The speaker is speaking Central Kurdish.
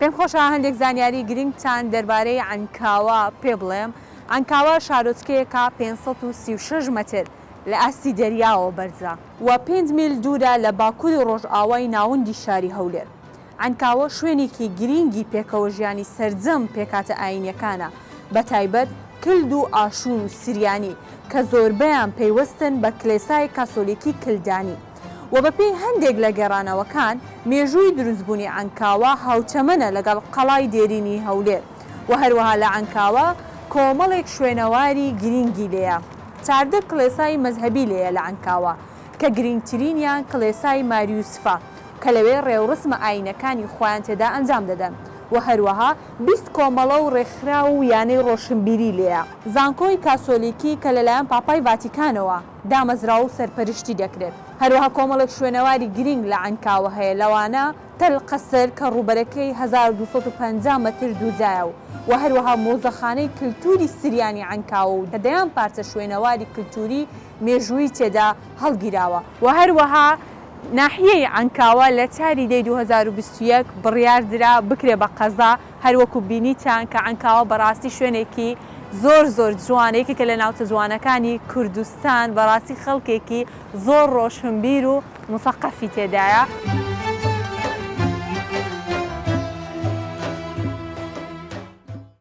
پێم خۆشە هەندێک زانیاری گرنگتان دەربارەی عنکاوە پێ بڵێم. عنکاوە شارۆچکەیەکە 536 مەتر لە ئاستی دەریاوە بەرزە و 5 میل دوورە لە باکووری ڕۆژئاوای ناوەندی شاری هەولێر. عنکاوە شوێنێکی گرنگی پێکەوە ژیانی سەرجەم پێکاتە ئاینیەکانە، بە تایبەت کلد و ئاشون و سریانی کە زۆربەیان پەیوەستن بە کلێسای کاسۆلیکی کلدانی. و بەپێی هەندێک لە گێڕانەوەکان مێژووی دروستبوونی عنکاوە هاوچەمەنە لەگەڵ قەڵای دێرینی هەولێر و هەروەها لە عنکاوە کۆمەڵێک شوێنەواری گرنگی لێیە. 14 کلێسای مەزهەبی لێیە لە عنکاوە کە گرنگترینیان کلێسای ماریوسفە کە لەوێ ڕێوڕسمە ئاینەکانی خۆیان تێدا ئەنجام دەدەن و هەروەها 20 کۆمەڵە و ڕێکخرا و یانەی ڕۆشنبیری لێیە. زانکۆی کاسۆلیکی کە لەلایەن پاپای ڤاتیکانەوە دامەزراوە و سەرپەرشتی دەکرێت. هەروەها کۆمەڵێک شوێنەواری گرنگ لە عنکاوە هەیە، لەوانە تەل قەسر کە ڕووبەرەکەی 1250 مەتر دووجایە و هەروەها مۆزەخانەی کلتوری سریانی عنکاوە و دەدەیان پارچە شوێنەواری کلتوری مێژووی تێدا هەڵگیراوە و هەروەها ناحیەی عنکاوە لە چاریدەی 2021 بڕیاردرا بکرێ بە قەزا. هەروەکو بینیتان کە عنکاوە بەڕاستی شوێنێکی زۆر جوانەیەکێکە لە ناوچە جوانەکانی کوردستان، بەڕاستی خەڵکێکی زۆر ڕۆشنبیر و مثەقەفی تێدایە.